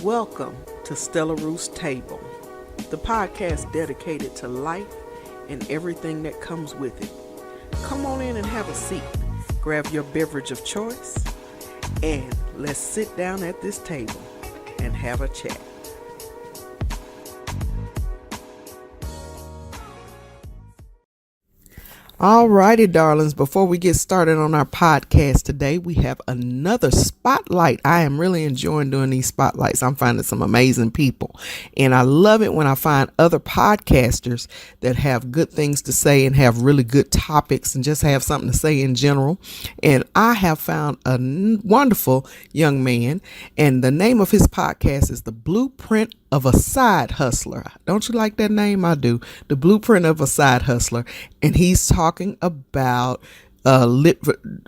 Welcome to Stella Root's Table, the podcast dedicated to life and everything that comes with it. Come on in and have a seat, grab your beverage of choice, and let's sit down at this table and have a chat. Alrighty, darlings, before we get started on our podcast today, we have another spotlight. I am really enjoying doing these spotlights. I'm finding some amazing people, and I love it when I find other podcasters that have good things to say and have really good topics and just have something to say in general. And I have found a wonderful young man, and the name of his podcast is The Blueprint of a Side Hustler. Don't you like that name? I do. The Blueprint of a Side Hustler. And he's talking about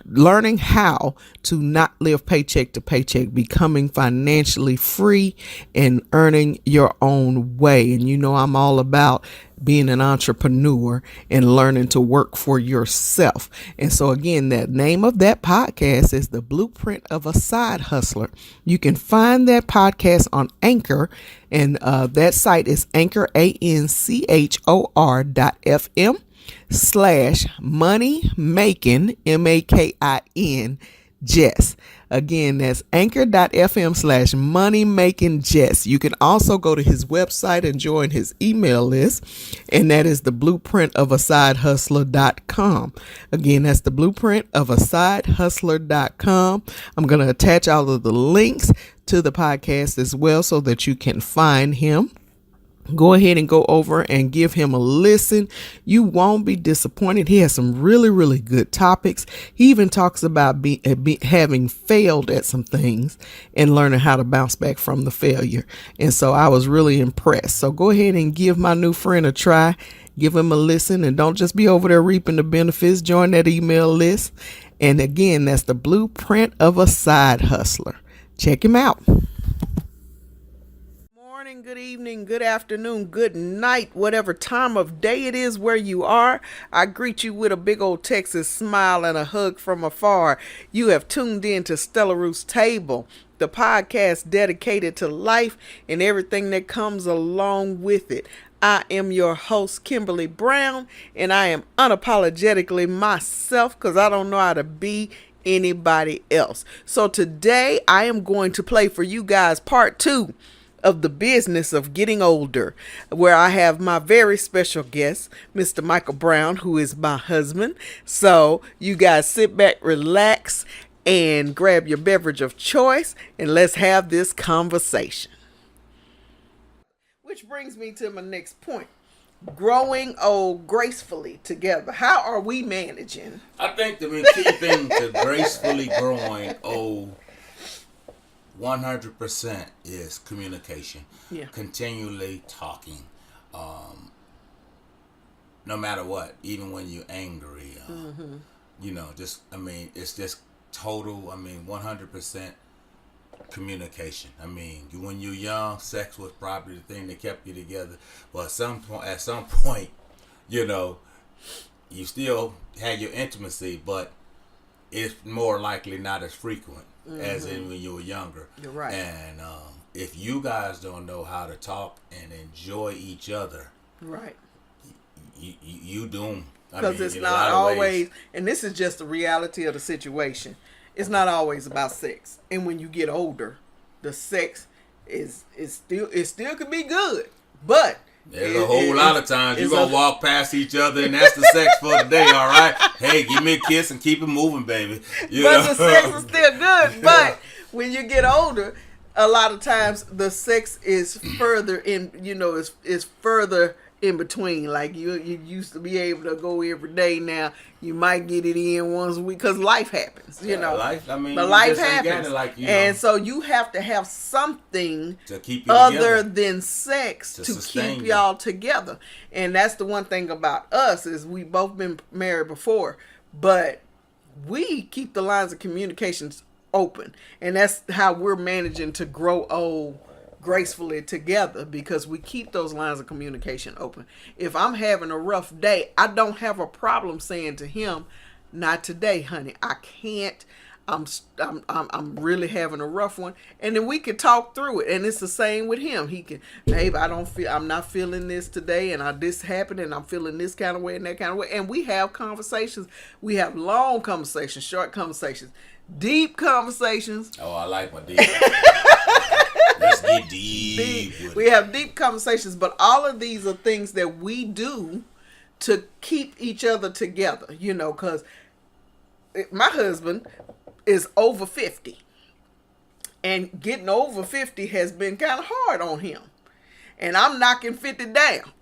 learning how to not live paycheck to paycheck, becoming financially free and earning your own way. And you know, I'm all about being an entrepreneur and learning to work for yourself. And so again, the name of that podcast is The Blueprint of a Side Hustler. You can find that podcast on Anchor, and that site is Anchor, anchor.fm/money making, MAKIN Jess. Again, that's anchor.fm/money making Jess. You can also go to his website and join his email list, and that is the blueprintofasideHustler.com. Again, that's the blueprintofasideHustler.com. I'm going to attach all of the links to the podcast as well so that you can find him. Go ahead and go over and give him a listen. You won't be disappointed. He has some really, really good topics. He even talks about having failed at some things and learning how to bounce back from the failure. And so I was really impressed. So go ahead and give my new friend a try. Give him a listen, and don't just be over there reaping the benefits. Join that email list. And again, that's the Blueprint of a Side Hustler. Check him out. Good evening, good afternoon, good night, whatever time of day it is where you are. I greet you with a big old Texas smile and a hug from afar. You have tuned in to Stella Root's Table, the podcast dedicated to life and everything that comes along with it. I am your host, Kimberly Brown, and I am unapologetically myself because I don't know how to be anybody else. So today I am going to play for you guys part 2 of the business of getting older, where I have my very special guest, Mr. Michael Brown, who is my husband. So you guys sit back, relax, and grab your beverage of choice, and let's have this conversation. Which brings me to my next point. Growing old gracefully together. How are we managing? I think that we're keeping the gracefully growing old 100% is communication. Yeah. Continually talking. No matter what, even when you're angry. You know, it's just total, 100% communication. When you're young, sex was probably the thing that kept you together. But at some point, you know, you still had your intimacy, but it's more likely not as frequent as in when you were younger. You're right. And if you guys don't know how to talk and enjoy each other, right, you doomed. Because it's not always, and this is just the reality of the situation. It's not always about sex. And when you get older, the sex is still could be good, but there's a whole lot of times you're going to walk past each other and that's the sex for the day, all right? Hey, give me a kiss and keep it moving, baby. The sex is still good. But when you get older, a lot of times the sex is further in, is further in between. Like you used to be able to go every day. Now you might get it in once a week because life happens, Life, but life happens. And so you have to have something to keep you other together, than sex to keep you. y'all together. And that's the one thing about us is we both been married before, but we keep the lines of communications open. And that's how we're managing to grow old gracefully together, because we keep those lines of communication open. If I'm having a rough day, I don't have a problem saying to him, not today, honey. I can't. I'm really having a rough one, and then we could talk through it. And it's the same with him. He can, babe, I'm not feeling this today, and this happened, and I'm feeling this kind of way and that kind of way. And we have conversations. We have long conversations, short conversations, deep conversations. Oh, I like my deep. Let's get deep. We have deep conversations, but all of these are things that we do to keep each other together, because my husband is over 50, and getting over 50 has been kind of hard on him, and I'm knocking 50 down.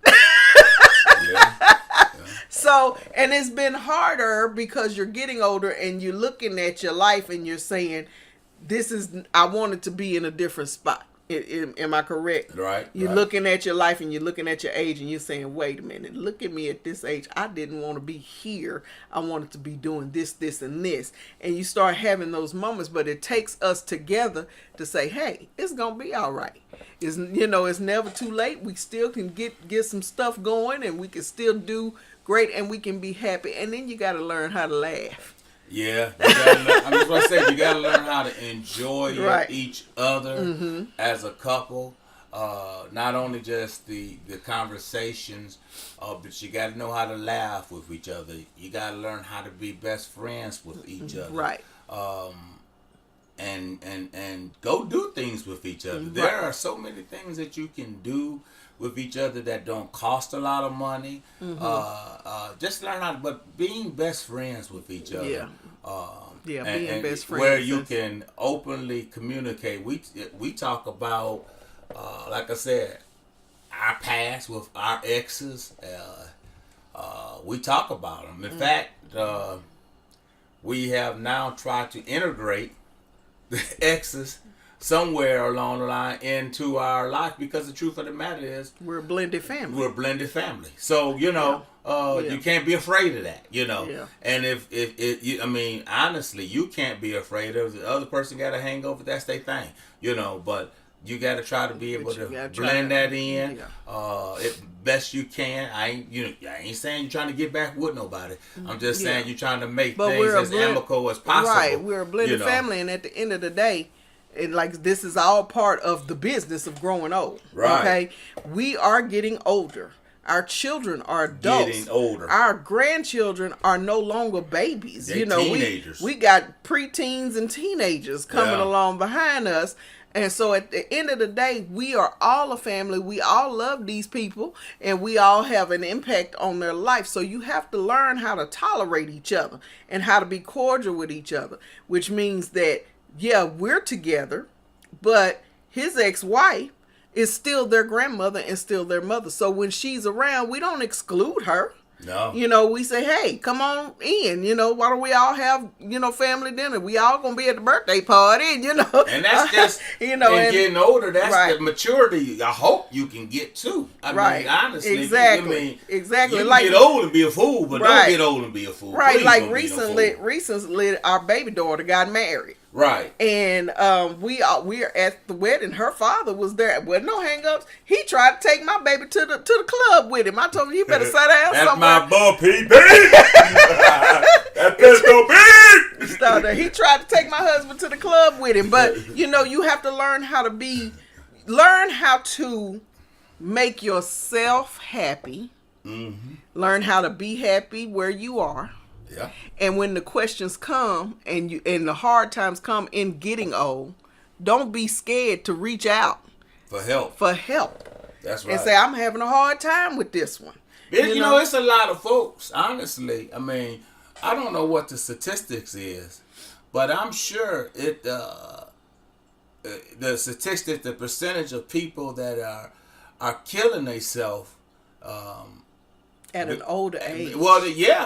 Yeah. So, and it's been harder because you're getting older and you're looking at your life and you're saying, I want it to be in a different spot. Am I correct? Right. You're looking at your life and you're looking at your age and you're saying, wait a minute, look at me at this age. I didn't want to be here. I wanted to be doing this, this, and this. And you start having those moments, but it takes us together to say, hey, it's going to be all right. It's never too late. We still can get some stuff going, and we can still do great, and we can be happy. And then you got to learn how to laugh. Yeah, I was going to say, you got to learn how to enjoy each other as a couple. Not only just the conversations, but you got to know how to laugh with each other. You got to learn how to be best friends with each other. Right. And go do things with each other. Right. There are so many things that you can do with each other that don't cost a lot of money. Just learn how to, but being best friends with each other. Being best friends. Where you can openly communicate. We talk about, like I said, our past with our exes. We talk about them. In fact, we have now tried to integrate the exes somewhere along the line into our life, because the truth of the matter is we're a blended family. So you can't be afraid of that, Yeah. And if honestly, you can't be afraid of the other person. Got a hangover, that's their thing, but you got to try to be able to blend that in best you can. I ain't saying you're trying to get back with nobody. I'm just saying you're trying to make things as amicable as possible. Right, we're a blended family, and at the end of the day, this is all part of the business of growing old. Right. Okay, we are getting older. Our children are adults. Getting older. Our grandchildren are no longer babies. They're teenagers. We got preteens and teenagers coming along behind us. And so at the end of the day, we are all a family. We all love these people, and we all have an impact on their life. So you have to learn how to tolerate each other and how to be cordial with each other, which means that, we're together, but his ex-wife is still their grandmother and still their mother. So when she's around, we don't exclude her. No. We say, hey, come on in. Why don't we all have, family dinner? We all going to be at the birthday party, And that's just, and getting older, that's the maturity I hope you can get to. I mean, honestly. Exactly. You can get old and be a fool, but don't get old and be a fool. Right. Please like recently, our baby daughter got married. Right. And we are at the wedding. Her father was there. With no hang-ups. He tried to take my baby to the club with him. I told him, you better sit down That's somewhere. my boy, PB. That pistol big. He tried to take my husband to the club with him. But, you have to learn how to make yourself happy. Mm-hmm. Learn how to be happy where you are. Yeah. And when the questions come and the hard times come in getting old, don't be scared to reach out for help. That's right. And say, I'm having a hard time with this one. It's a lot of folks, honestly. I mean, I don't know what the statistics is, but I'm sure the statistics, the percentage of people that are killing themselves at an older age. Well,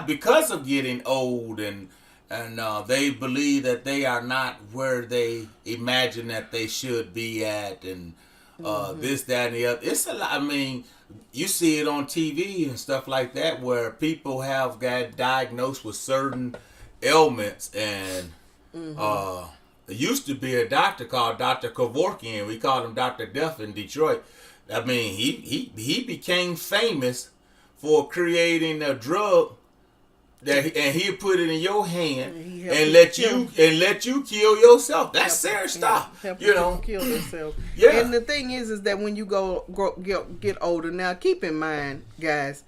because of getting old, and they believe that they are not where they imagine that they should be at, and this, that, and the other. It's a lot. I mean, you see it on TV and stuff like that, where people have got diagnosed with certain ailments, and there used to be a doctor called Dr. Kevorkian. We called him Dr. Death in Detroit. I mean, he became famous for creating a drug and he'll put it in your hand And and let you kill yourself. That's serious stuff. Help You know, kill themselves. Yeah. And the thing is that when you get older, now keep in mind, guys,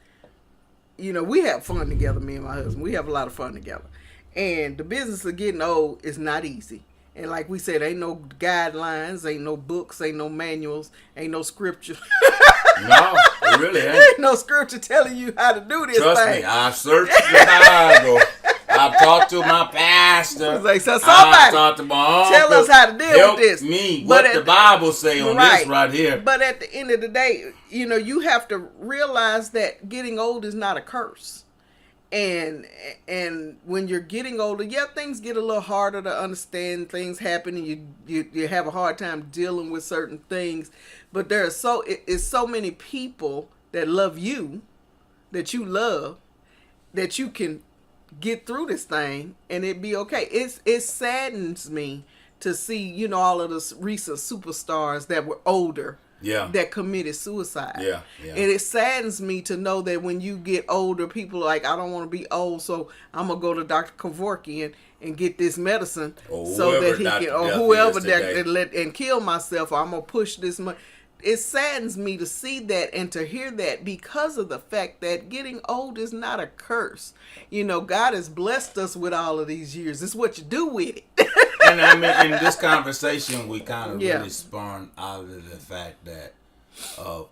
you know, we have fun together, me and my husband. We have a lot of fun together. And the business of getting old is not easy. And like we said, ain't no guidelines, ain't no books, ain't no manuals, ain't no scripture. No, it really ain't. Ain't no scripture telling you how to do this Trust thing. me, I've searched the Bible. I've talked to my pastor. It's like, so I've somebody talked to my uncle. tell us how to deal Help with this. me. But What the Bible say on this right here. But at the end of the day, you know, you have to realize that getting old is not a curse. And when you're getting older, yeah, things get a little harder to understand. Things happen, and you have a hard time dealing with certain things. But there are so many people that love you, that you love, that you can get through this thing and it be okay. It saddens me to see, you know, all of the recent superstars that were older. Yeah. That committed suicide. Yeah. And it saddens me to know that when you get older, people are like, I don't want to be old, so I'm going to go to Dr. Kevorkian and get this medicine so that he can, or whoever and kill myself, or I'm going to push this money. It saddens me to see that and to hear that, because of the fact that getting old is not a curse. You know, God has blessed us with all of these years. It's what you do with it. And I mean, in this conversation, we kind of really spun out of the fact that of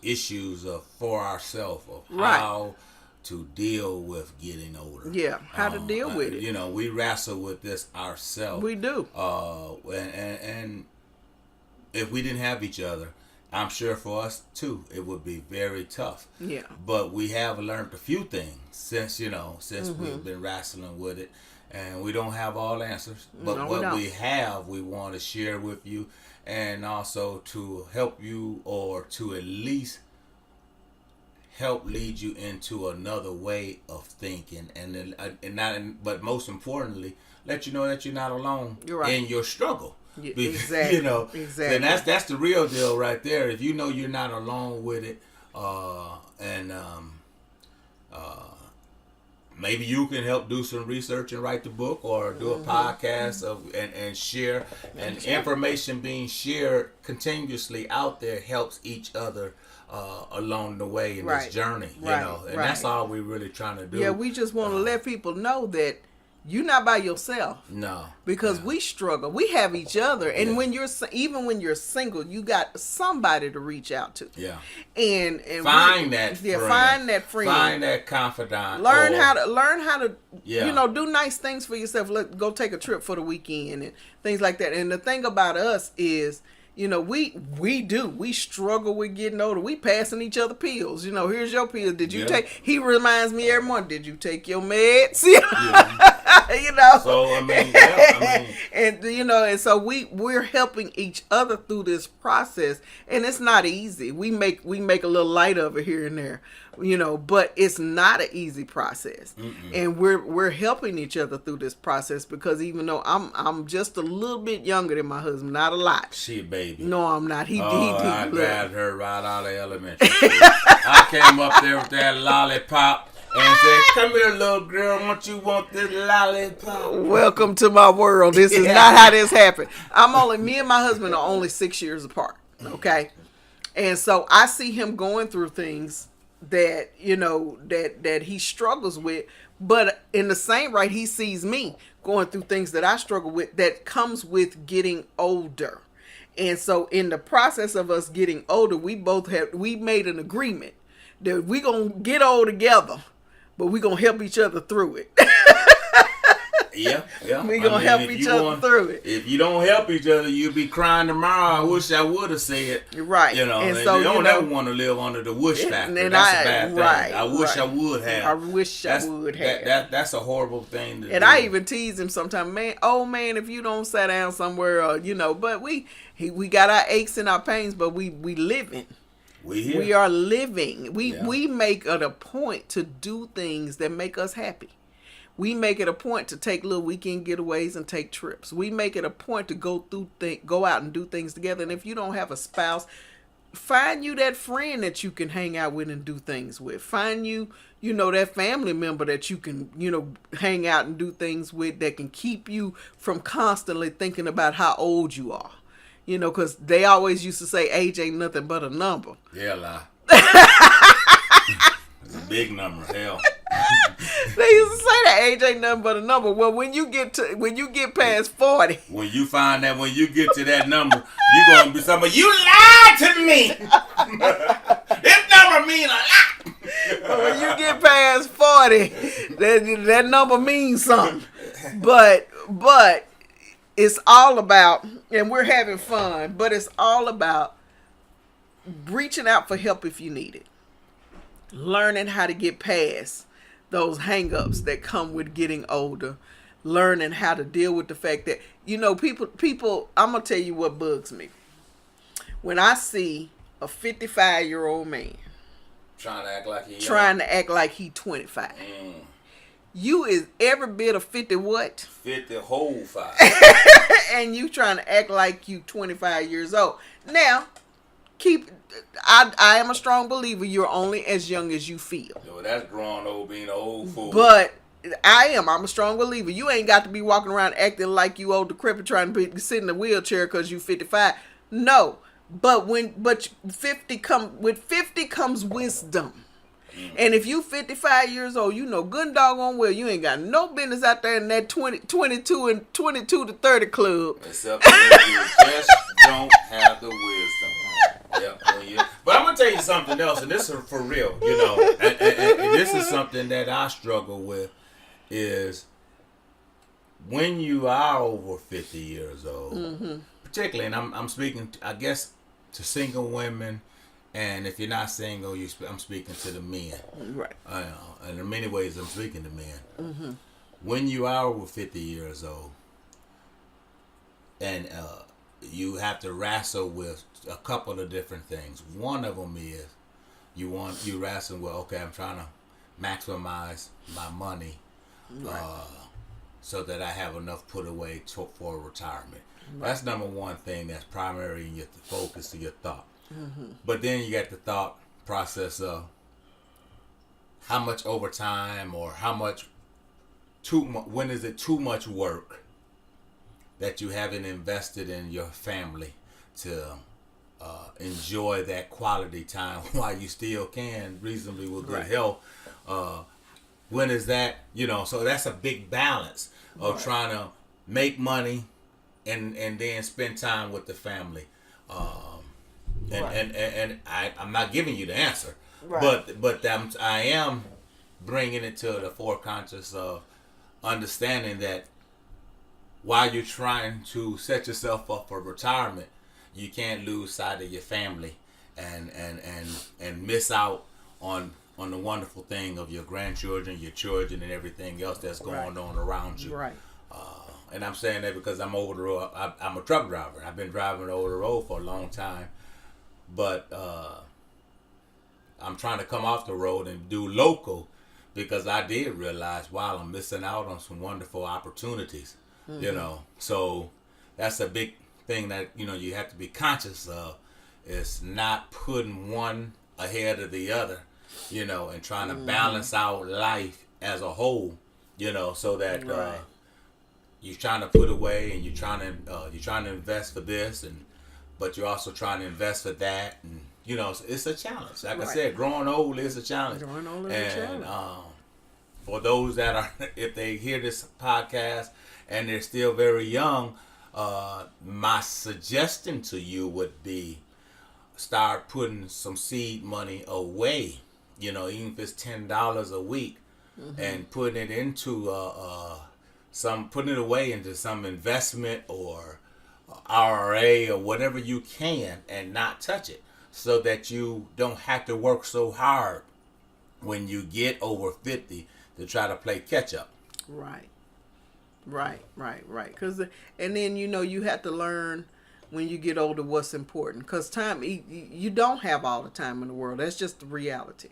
issues for ourselves of how to deal with getting older. Yeah, how to deal with it. You know, we wrestle with this ourselves. We do. And if we didn't have each other, I'm sure for us too, it would be very tough. Yeah. But we have learned a few things since we've been wrestling with it. And we don't have all answers, but what we have, we want to share with you, and also to help you, or to at least help lead you into another way of thinking, but most importantly, let you know that you're not alone in your struggle. Yeah, exactly. You know, exactly. And that's the real deal right there. If you know you're not alone with it, maybe you can help do some research and write the book, or do a podcast and share. And information being shared continuously out there helps each other along the way in this journey. You know, and that's all we're really trying to do. Yeah, we just want to let people know that you're not by yourself. No, because we struggle. We have each other, and when you're single, you got somebody to reach out to. Yeah, and find that friend. Find that friend. Find that confidant. Learn how to you know, do nice things for yourself. Go take a trip for the weekend and things like that. And the thing about us is, you know, we struggle with getting older. We passing each other pills. You know, here's your pill. Did you take? He reminds me every month. Did you take your meds? You know. So I mean, and you know, and so we're helping each other through this process, and it's not easy. We make a little light of it here and there, you know, but it's not an easy process. And we're helping each other through this process, because even though I'm just a little bit younger than my husband, not a lot. She a baby. No, I'm not. I grabbed her right out of elementary school. I came up there with that lollipop and said, "Come here, little girl. Don't you want this lollipop?" Welcome to my world. This is not how this happened. Me and my husband are only 6 years apart. Okay, and so I see him going through things that, you know, that he struggles with, but in the same right, he sees me going through things that I struggle with, that comes with getting older. And so in the process of us getting older, we made an agreement that we gonna get old together, but we gonna help each other through it. Yeah. We gonna help each other through it. If you don't help each other, you'll be crying tomorrow. I wish I would have said. Right. You know, and so so you don't ever want to live under the wish factor. And That's a bad thing. I wish I would have. I wish I would have. That's a horrible thing to do. And I even tease him sometimes, man, if you don't sit down somewhere, you know, but we got our aches and our pains, but we living. We are living. We make it a point to do things that make us happy. We make it a point to take little weekend getaways and take trips. We make it a point to go out and do things together. And if you don't have a spouse, find you that friend that you can hang out with and do things with. Find you, that family member that you can, hang out and do things with, that can keep you from constantly thinking about how old you are. Because they always used to say age ain't nothing but a number. Yeah, lie. It's a big number, hell. They used to say that age ain't nothing but a number. Well, when you get past 40, when you find that when you get to that number, you gonna be somebody. You lied to me. This number mean a lot. when you get past 40, that number means something. But it's all about, and we're having fun. But it's all about reaching out for help if you need it. Learning how to get past those hang-ups that come with getting older. Learning how to deal with the fact that, people, I'm going to tell you what bugs me. When I see a 55-year-old man trying to act like he 25. You is every bit of 50 what? 50 whole 5. And you trying to act like you 25 years old. Now, I am a strong believer you're only as young as you feel. Yo, that's grown old being an old fool. But I'm a strong believer. You ain't got to be walking around acting like you old decrepit trying to sit in a wheelchair because you 55. No. But 50 comes wisdom. And if you 55 years old, good and doggone well, you ain't got no business out there in that 22 to 30 club. Except you just don't have the wisdom. Yeah. But I'm gonna tell you something else, and this is for real, and this is something that I struggle with, is when you are over 50 years old, particularly, and I'm speaking, I guess, to single women, and if you're not single, I'm speaking to the men. Right. And in many ways, I'm speaking to men. When you are over 50 years old, and you have to wrestle with a couple of different things. One of them is you wrestling with, okay, I'm trying to maximize my money, so that I have enough put away for retirement. Right. That's number one thing that's primary in your focus of your thought. But then you got the thought process of how much overtime or how much when is it too much work that you haven't invested in your family to enjoy that quality time while you still can reasonably with good health. When is that, so that's a big balance of trying to make money and then spend time with the family. And I'm not giving you the answer, but I am bringing it to the foreconscious of understanding that while you're trying to set yourself up for retirement, you can't lose sight of your family and miss out on the wonderful thing of your grandchildren, your children, and everything else that's going on around you. Right. And I'm saying that because I'm over the road. I'm a truck driver. I've been driving over the road for a long time. But I'm trying to come off the road and do local because I did realize, wow, I'm missing out on some wonderful opportunities. So that's a big thing that you have to be conscious of, is not putting one ahead of the other, and trying to balance out life as a whole, so that you're trying to put away and you're trying to invest for this, but you're also trying to invest for that, and it's a challenge. Like I said, growing old is a challenge. For those that are, if they hear this podcast and they're still very young, my suggestion to you would be start putting some seed money away, even if it's $10 a week, and putting it into putting it away into some investment or IRA or whatever you can, and not touch it, so that you don't have to work so hard when you get over 50 to try to play catch up. Right. And then you have to learn when you get older what's important, because time, you don't have all the time in the world. That's just the reality.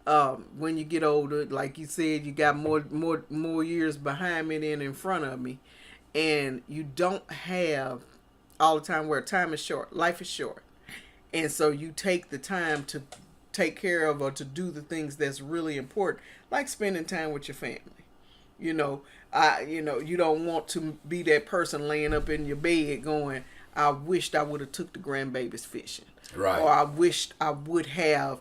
When you get older, like you said, you got more years behind me than in front of me, and you don't have all the time, where time is short. Life is short, And so you take the time to take care of or to do the things that's really important, like spending time with your family. You don't want to be that person laying up in your bed going, I wished I would have took the grandbabies fishing. Right. Or I wished I would have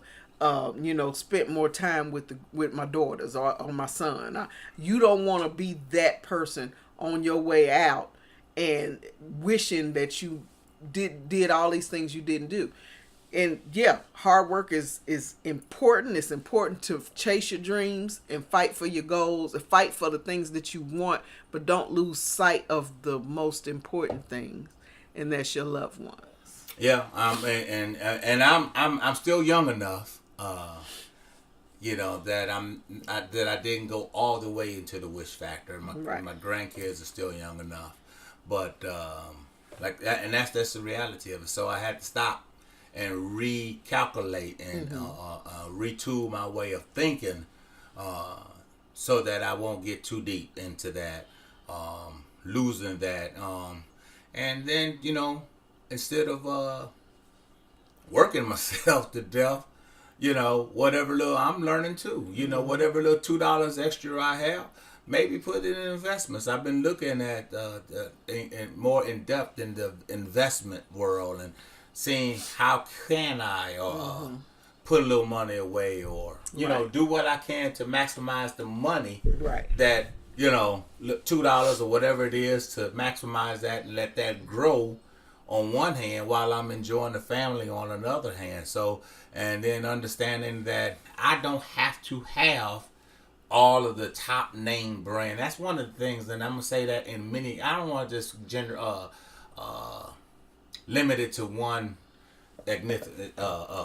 spent more time with my daughters or my son. You don't want to be that person on your way out and wishing that you did all these things you didn't do. And yeah, hard work is important. It's important to chase your dreams and fight for your goals and fight for the things that you want, but don't lose sight of the most important things, and that's your loved ones. Yeah, and I'm still young enough, that I didn't go all the way into the wish factor. My grandkids are still young enough, but and that's the reality of it. So I had to stop and recalculate and retool my way of thinking, so that I won't get too deep into that, losing that, and then instead of working myself to death, whatever little I'm learning too, whatever little $2 extra I have, maybe put it in investments. I've been looking at more in depth in the investment world and seeing how can I put a little money away or do what I can to maximize the money that $2 or whatever it is, to maximize that and let that grow on one hand while I'm enjoying the family on another hand. So, and then understanding that I don't have to have all of the top name brand. That's one of the things, and I'm gonna say that in many. I don't want to just limit it to one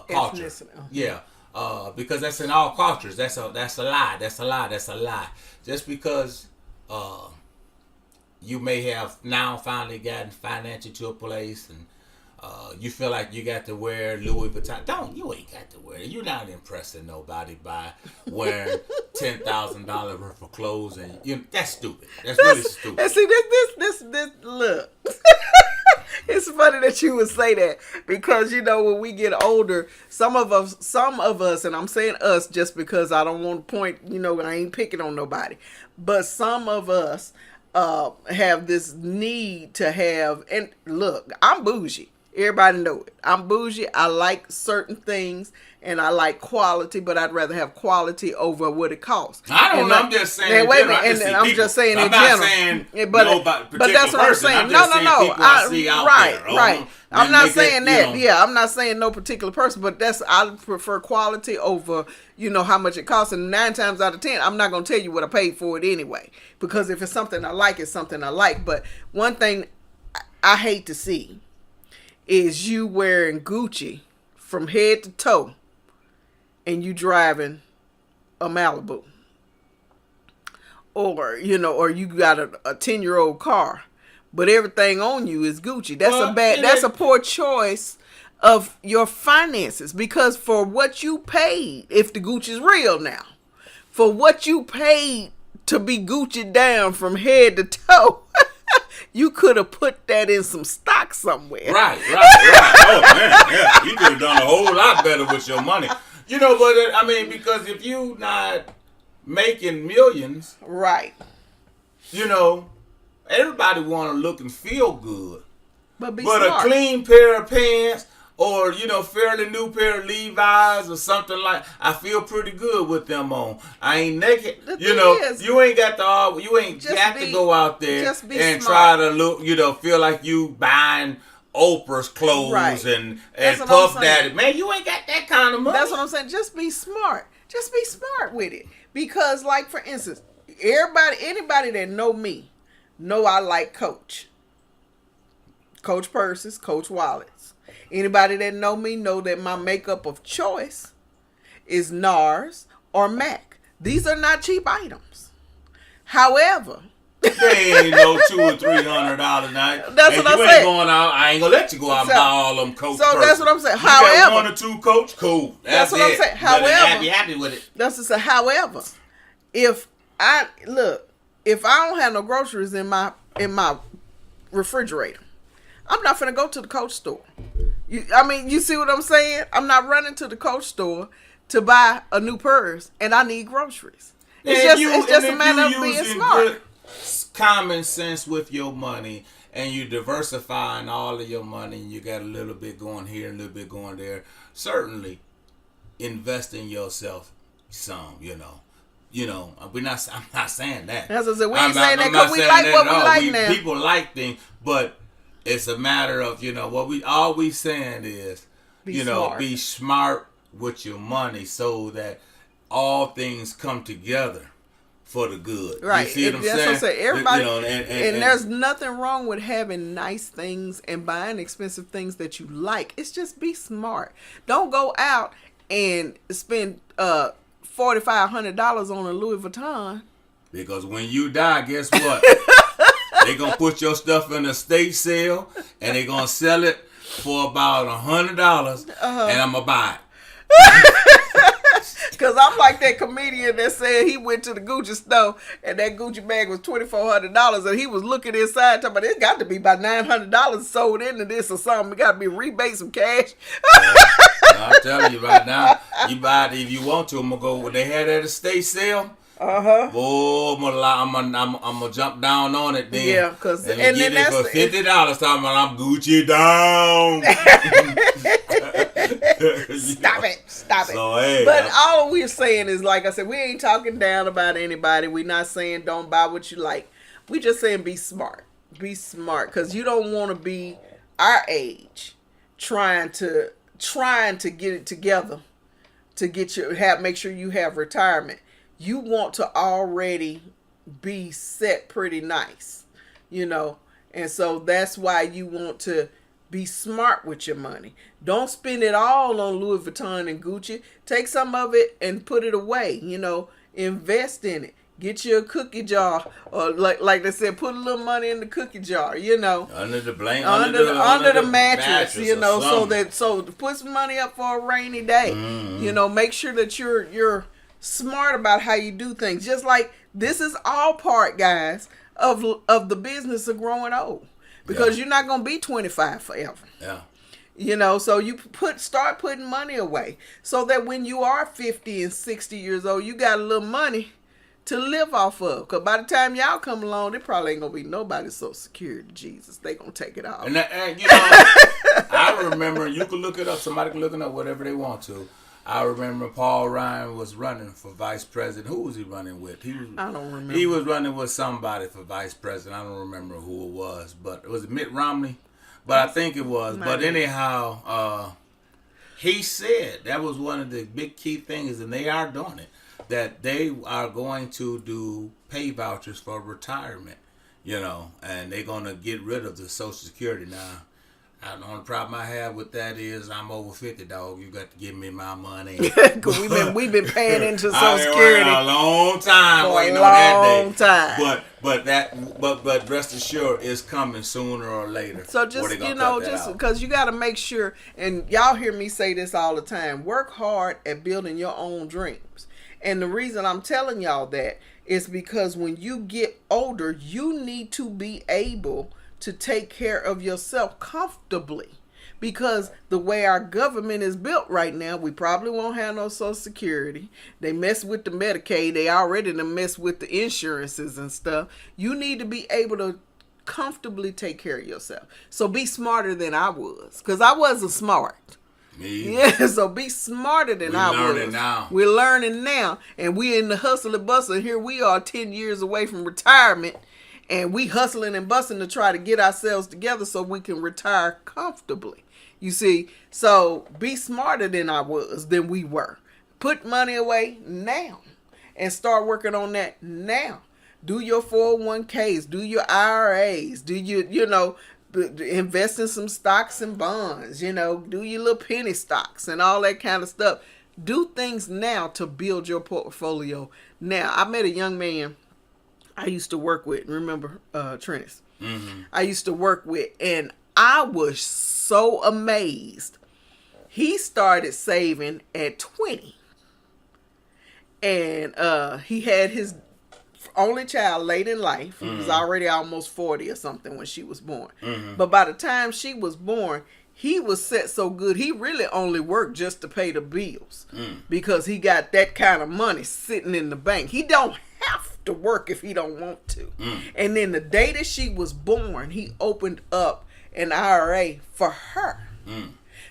culture. Yeah, because that's in all cultures. That's a lie. That's a lie. That's a lie. Just because you may have now finally gotten financially to a place and you feel like you got to wear Louis Vuitton. You ain't got to wear it. You're not impressing nobody by wearing $10,000 worth of clothes, and that's stupid. That's really stupid. And see, this look. It's funny that you would say that, because when we get older, some of us, and I'm saying us just because I don't want to point, I ain't picking on nobody, but some of us have this need to have, and look, I'm bougie. Everybody know it. I'm bougie. I like certain things and I like quality, but I'd rather have quality over what it costs. I don't know. I'm just saying. Wait a minute. I'm just saying in general. But that's what I'm saying. No. Right. I'm not saying that. Yeah, I'm not saying no particular person, but I prefer quality over how much it costs. And 9 times out of 10, I'm not going to tell you what I paid for it anyway, because if it's something I like, it's something I like. But one thing I hate to see is you wearing Gucci from head to toe and you driving a Malibu, or you got a 10-year-old car, but everything on you is Gucci. That's a poor choice of your finances, because for what you paid, if the Gucci's real now, for what you paid to be Gucci down from head to toe, you could have put that in some stock somewhere. Right. Oh, man, yeah. You could have done a whole lot better with your money. But, because if you not making millions. Right. Everybody want to look and feel good. But smart. A clean pair of pants or, fairly new pair of Levi's or something I feel pretty good with them on. I ain't naked. You ain't got to go out there and smart. Try to look, feel like you buying Oprah's clothes and Puff Daddy. Man, you ain't got that kind of money. That's what I'm saying. Just be smart. Just be smart with it. Because, like, for instance, anybody that know me, know I like Coach purses, Coach wallets. Anybody that know me know that my makeup of choice is NARS or MAC. These are not cheap items. However, they ain't no $200 or $300 night. That's what I'm saying. Going out. I ain't gonna let you go out and buy all them Coach. So that's what I'm saying. You got 1 or 2 Coach, cool. That's what I'm saying. However, be happy with it. That's just however, if I don't have no groceries in my refrigerator, I'm not finna go to the Coach store. You see what I'm saying? I'm not running to the Coach store to buy a new purse, and I need groceries. It's just a matter of being smart. Good common sense with your money, and you diversifying all of your money, and you got a little bit going here, a little bit going there. Certainly, invest in yourself some. I'm not saying that. That's what I said. We ain't saying that because we like what we like now. People like things, but it's a matter of all we saying is be smart with your money so that all things come together for the good. Right. You see what I'm saying? That's what I'm saying. Everybody, and there's nothing wrong with having nice things and buying expensive things that you like. It's just be smart. Don't go out and spend $4,500 on a Louis Vuitton. Because when you die, guess what? They're going to put your stuff in a estate sale, and they're going to sell it for about $100, and I'm going to buy it. Because I'm like that comedian that said he went to the Gucci store, and that Gucci bag was $2,400, and he was looking inside, talking about, it got to be about $900 sold into this or something. It got to be rebate some cash. I'm telling you right now, you buy it if you want to. I'm going to go, when they had that estate sale, oh, I'm gonna jump down on it then. Yeah, because and then that's for $50. Talking about I'm Gucci down. Stop it. So, hey, but all we're saying is, like I said, we ain't talking down about anybody. We're not saying don't buy what you like. We just saying be smart. Be smart, because you don't want to be our age trying to get it together to make sure you have retirement. You want to already be set pretty nice, and so that's why you want to be smart with your money. Don't spend it all on Louis Vuitton and Gucci. Take some of it and put it away, invest in it. Get you a cookie jar, or like they said, put a little money in the cookie jar, under the blanket, under the mattress, so put some money up for a rainy day. Mm-hmm. Make sure that you're smart about how you do things. Just like this is all part, guys, of the business of growing old, because you're not gonna be 25 forever. Yeah. So you start putting money away so that when you are 50 and 60 years old, you got a little money to live off of. Because by the time y'all come along, there probably ain't gonna be nobody's Social Security. Jesus, they gonna take it off. And I remember, you can look it up. Somebody can look it up, whatever they want to. I remember Paul Ryan was running for vice president. Who was he running with? I don't remember. He was running with somebody for vice president. I don't remember who it was, but was it Mitt Romney? But I think it was. But anyhow, he said that was one of the big key things, and they are doing it, that they are going to do pay vouchers for retirement, and they're going to get rid of the Social Security now. The only problem I have with that is I'm over 50, dog. You got to give me my money. Because we've been paying into Social Security a long time, waiting on that day. But rest assured, it's coming sooner or later. So just because you got to make sure, and y'all hear me say this all the time, work hard at building your own dreams. And the reason I'm telling y'all that is because when you get older, you need to be able to take care of yourself comfortably, because the way our government is built right now, we probably won't have no Social Security. They mess with the Medicaid. They already mess with the insurances and stuff. You need to be able to comfortably take care of yourself. So be smarter than I was, because I wasn't smart. Me? Yeah, so be smarter than I was. We're learning now. We're learning now, and we're in the hustle and bustle. Here we are 10 years away from retirement. And we hustling and busting to try to get ourselves together so we can retire comfortably. You see, so be smarter than we were. Put money away now and start working on that now. Do your 401ks, do your IRAs, do invest in some stocks and bonds, do your little penny stocks and all that kind of stuff. Do things now to build your portfolio. Now, I met a young man I used to work with, remember Trennis? Mm-hmm. I used to work with, and I was so amazed. He started saving at 20. And he had his only child late in life. He was already almost 40 or something when she was born. Mm-hmm. But by the time she was born, he was set so good, he really only worked just to pay the bills because he got that kind of money sitting in the bank. He don't have to work if he don't want to. And then the day that she was born, he opened up an IRA for her.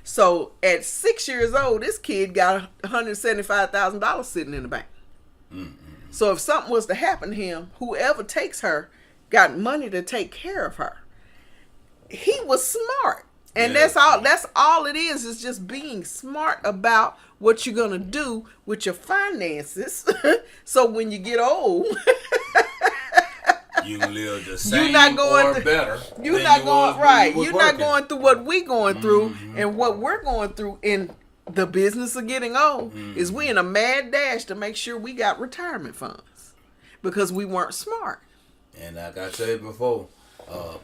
So at 6 years old, this kid got $175,000 sitting in the bank. So if something was to happen to him, whoever takes her got money to take care of her. He was smart. And that's all it is just being smart about what you're gonna do with your finances. So when you get old, you live the same or better. You're not going right. You're not going through what we going through, and what we're going through in the business of getting old is we in a mad dash to make sure we got retirement funds because we weren't smart. And like I said before,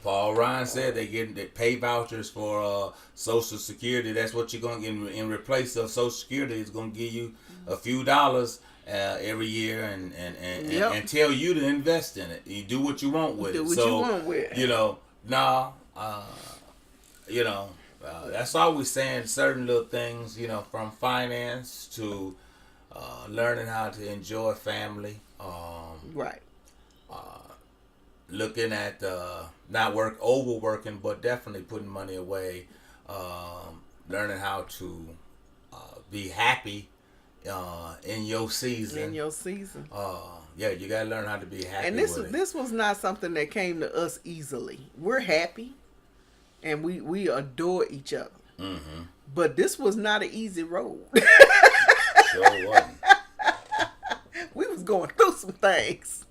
Paul Ryan said they pay vouchers for Social Security. That's what you're going to get in replace of Social Security. It's going to give you a few dollars every year and tell you to invest in it. You do what you want with it. You want with it. That's always saying certain little things, from finance to learning how to enjoy family. Right. Looking at not overworking, but definitely putting money away. Learning how to be happy in your season. You gotta learn how to be happy. And this was not something that came to us easily. We're happy, and we adore each other. Mm-hmm. But this was not an easy road. Sure wasn't. We was going through some things.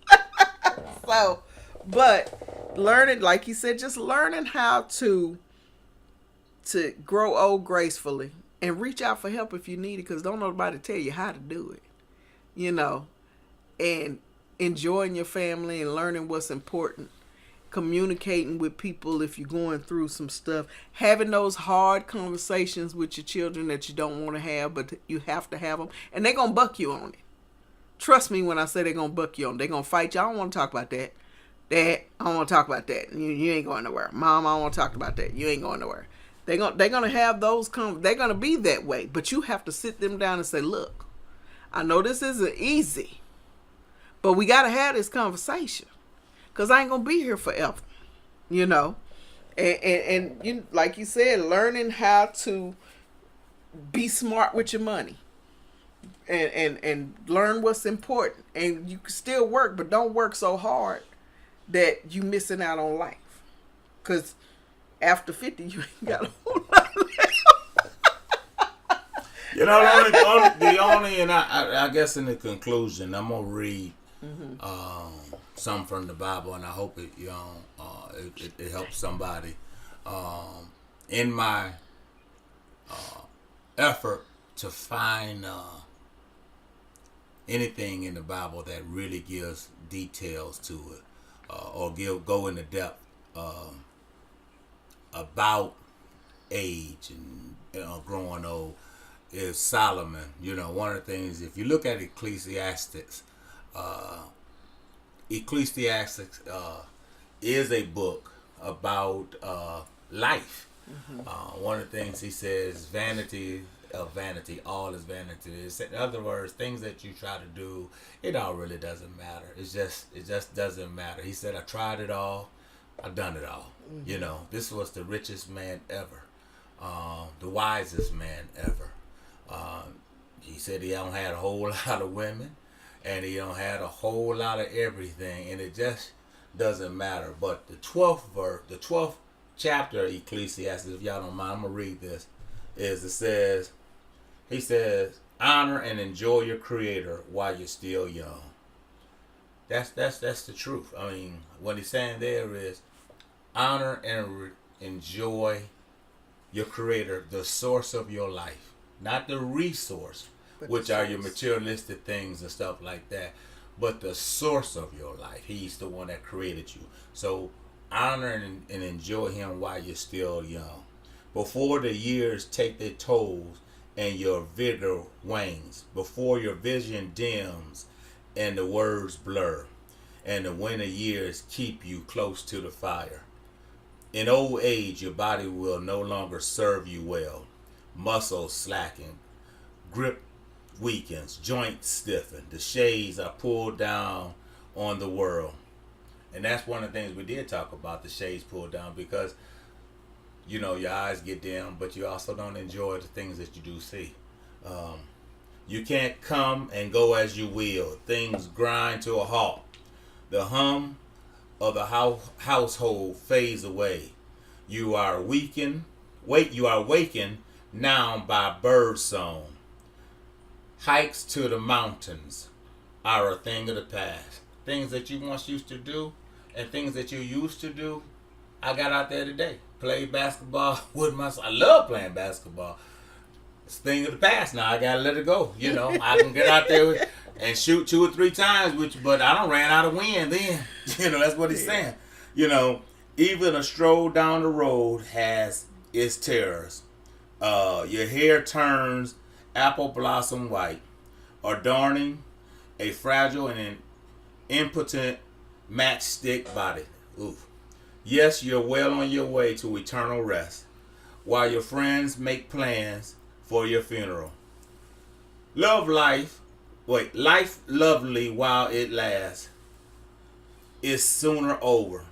So, but learning, like you said, just learning how to grow old gracefully and reach out for help if you need it, because don't nobody tell you how to do it, and enjoying your family and learning what's important, communicating with people if you're going through some stuff, having those hard conversations with your children that you don't want to have, but you have to have them, and they're going to buck you on it. Trust me when I say they're going to buck you on it. They're going to fight you. I don't want to talk about that. Dad, I don't want to talk about that. You ain't going nowhere. Mom, I don't want to talk about that. You ain't going nowhere. They're gonna have those they're gonna be that way, but you have to sit them down and say, look, I know this isn't easy, but we gotta have this conversation, because I ain't gonna be here forever, and you, like you said, learning how to be smart with your money and learn what's important, and you can still work, but don't work so hard that you missing out on life, because after 50, you ain't got a whole lot left. The only, and I guess in the conclusion, I'm gonna read some from the Bible, and I hope it helps somebody. In my effort to find anything in the Bible that really gives details to it, or go into depth. About age and growing old is Solomon. One of the things, if you look at Ecclesiastes is a book about life. One of the things he says, vanity of vanity, all is vanity. In other words, things that you try to do, it all really doesn't matter. It just doesn't matter. He said, I tried it all, I've done it all. This was the richest man ever, the wisest man ever. He said he don't had a whole lot of women, and he don't had a whole lot of everything, and it just doesn't matter. But the 12th chapter of Ecclesiastes, if y'all don't mind, I'm gonna read this. He says, honor and enjoy your Creator while you're still young. That's the truth. I mean, what he's saying there is, honor and enjoy your Creator, the source of your life, not the resource, which are your materialistic things and stuff like that, but the source of your life. He's the one that created you. So honor and enjoy Him while you're still young, before the years take their tolls and your vigor wanes, before your vision dims and the words blur, and the winter years keep you close to the fire. In old age, your body will no longer serve you well. Muscles slacken, grip weakens, joints stiffen, the shades are pulled down on the world. And that's one of the things we did talk about, the shades pulled down, because your eyes get dim, but you also don't enjoy the things that you do see. You can't come and go as you will. Things grind to a halt. The hum of the household fades away. You are wakened now by bird song. Hikes to the mountains are a thing of the past. Things that you once used to do and things that you used to do, I got out there today. Played basketball with myself. I love playing basketball. It's a thing of the past now. I gotta let it go. I can get out there and shoot 2 or 3 times with you, but I don't ran out of wind then. That's what he's saying. Even a stroll down the road has its terrors. Your hair turns apple blossom white, adorning a fragile and an impotent matchstick body. Oof. Yes, you're well on your way to eternal rest, while your friends make plans for your funeral. Life lovely while it lasts, is sooner over.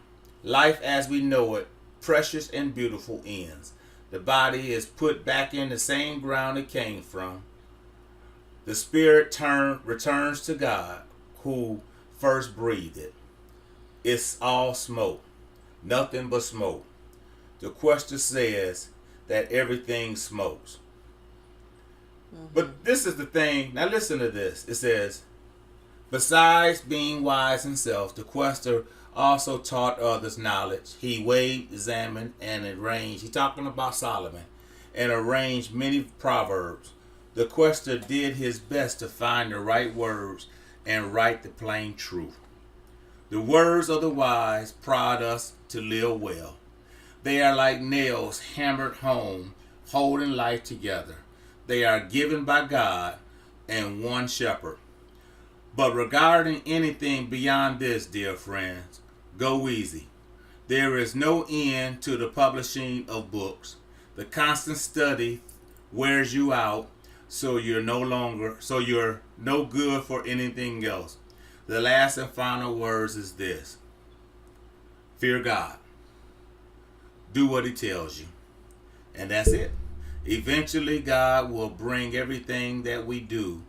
Life as we know it, precious and beautiful, ends. The body is put back in the same ground it came from. The spirit returns to God, who first breathed it. It's all smoke, nothing but smoke. The question says that everything smokes. But this is the thing. Now listen to this. It says, besides being wise himself, the quester also taught others knowledge. He weighed, examined, and arranged. He's talking about Solomon. And arranged many proverbs. The quester did his best to find the right words and write the plain truth. The words of the wise prod us to live well. They are like nails hammered home, holding life together. They are given by God and one shepherd. But regarding anything beyond this, dear friends, go easy. There is no end to the publishing of books. The constant study wears you out, so you're no good for anything else. The last and final words is this: fear God. Do what he tells you. And that's it. Eventually, God will bring everything that we do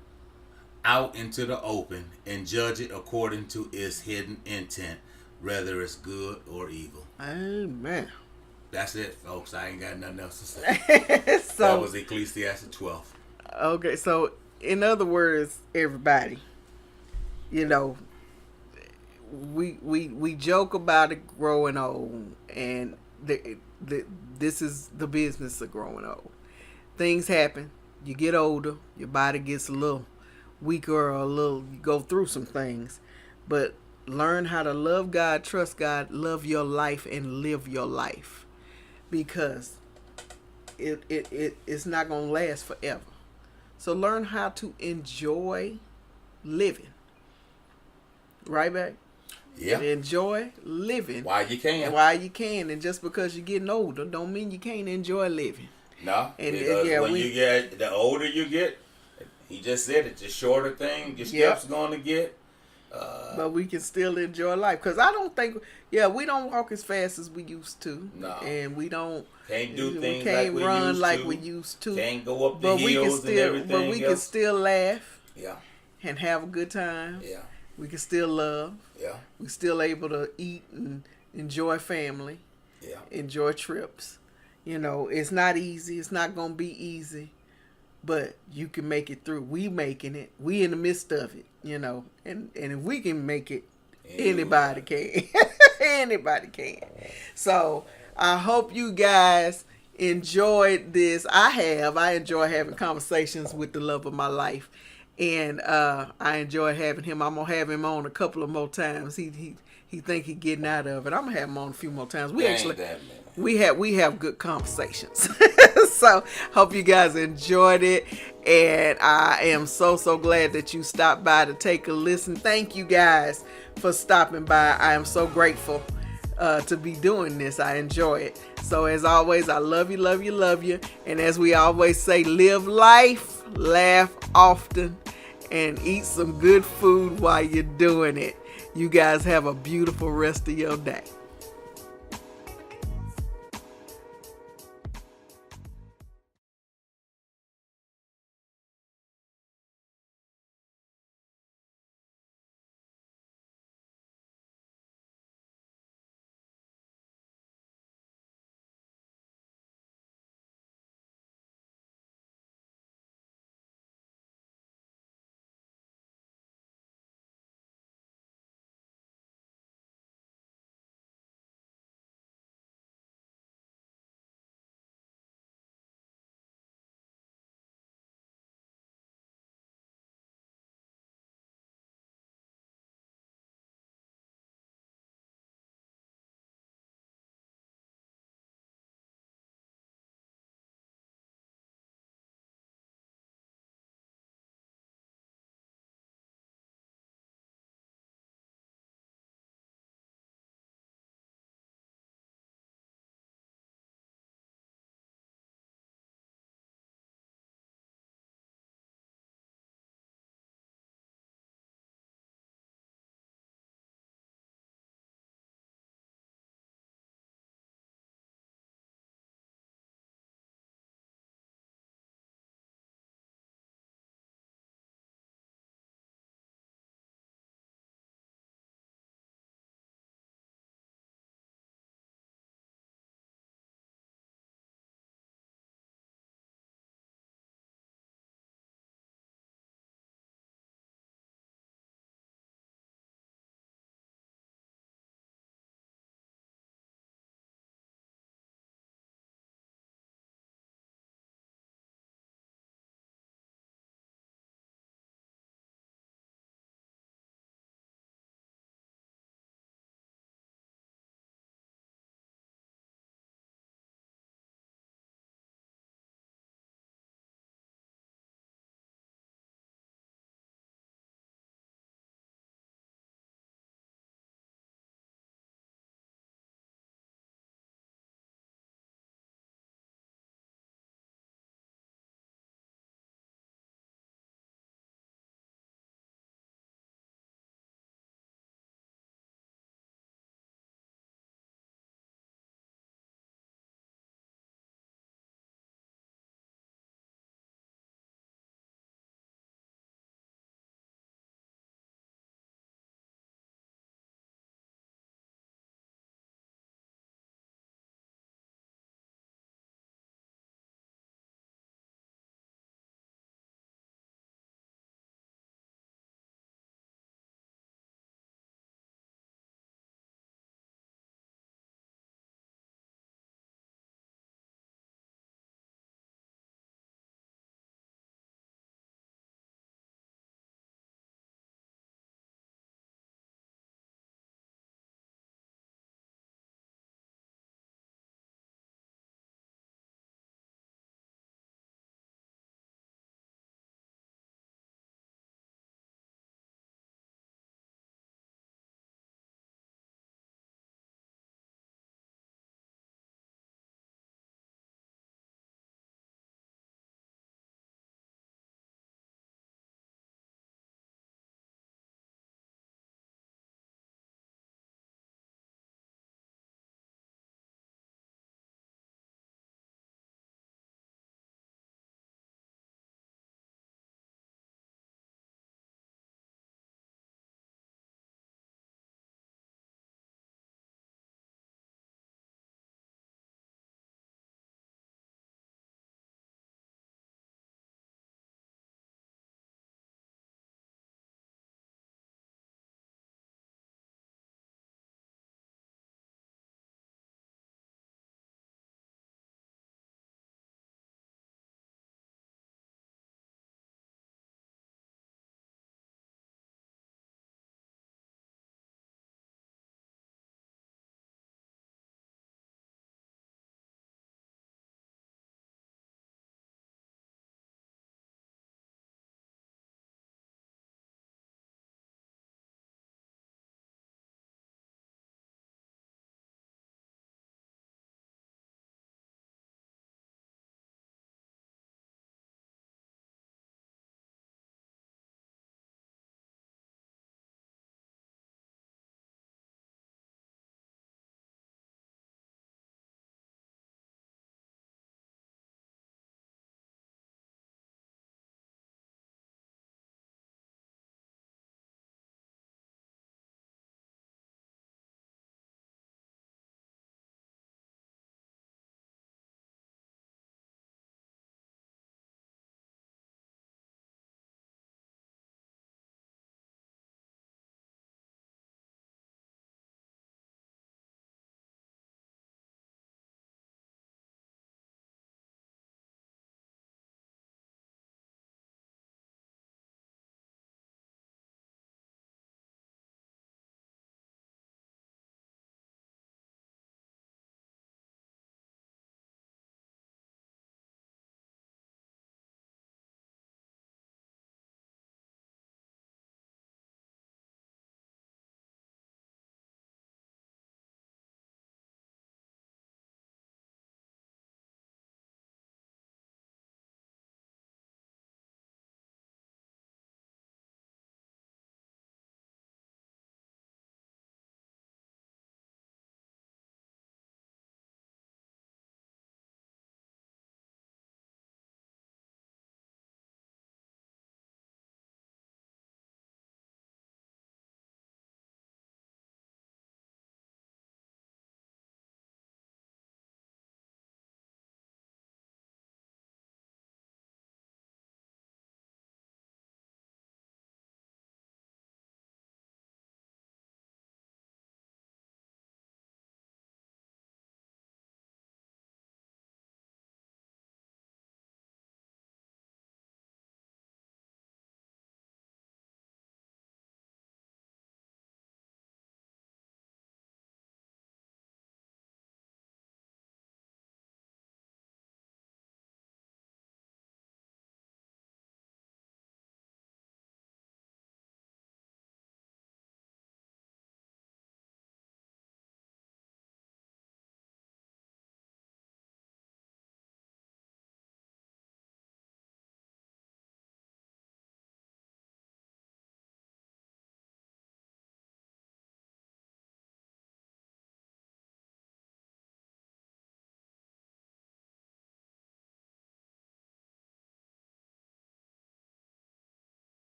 out into the open and judge it according to its hidden intent, whether it's good or evil. Amen. That's it, folks. I ain't got nothing else to say. That was Ecclesiastes 12. Okay, so in other words, everybody, we joke about it growing old, and this is the business of growing old. Things happen. You get older. Your body gets a little weaker, or you go through some things. But learn how to love God, trust God, love your life, and live your life. Because it's not going to last forever. So learn how to enjoy living. Right, babe? Yeah. Enjoy living. While you can. And just because you're getting older don't mean you can't enjoy living. No. The older you get, he just said it, the shorter thing your steps going to get. But we can still enjoy life. Because I don't think, we don't walk as fast as we used to. No. And we don't. Can't do things like we used to. Can't go up the hills and everything. But we can still laugh. Yeah. And have a good time. Yeah. We can still love. Yeah. We're still able to eat and enjoy family. Yeah. Enjoy trips. It's not easy. It's not going to be easy. But you can make it through. We making it. We in the midst of it, And if we can make it, anybody can. Anybody can. So I hope you guys enjoyed this. I enjoy having conversations with the love of my life. And I enjoy having him. I'm gonna have him on a couple of more times. He think he getting out of it. I'm gonna have him on a few more times. We have good conversations. So hope you guys enjoyed it, and I am so glad that you stopped by to take a listen. Thank you guys for stopping by. I am so grateful to be doing this. I enjoy it. So as always, I love you, love you, love you. And as we always say, live life, laugh often, and eat some good food while you're doing it. You guys have a beautiful rest of your day.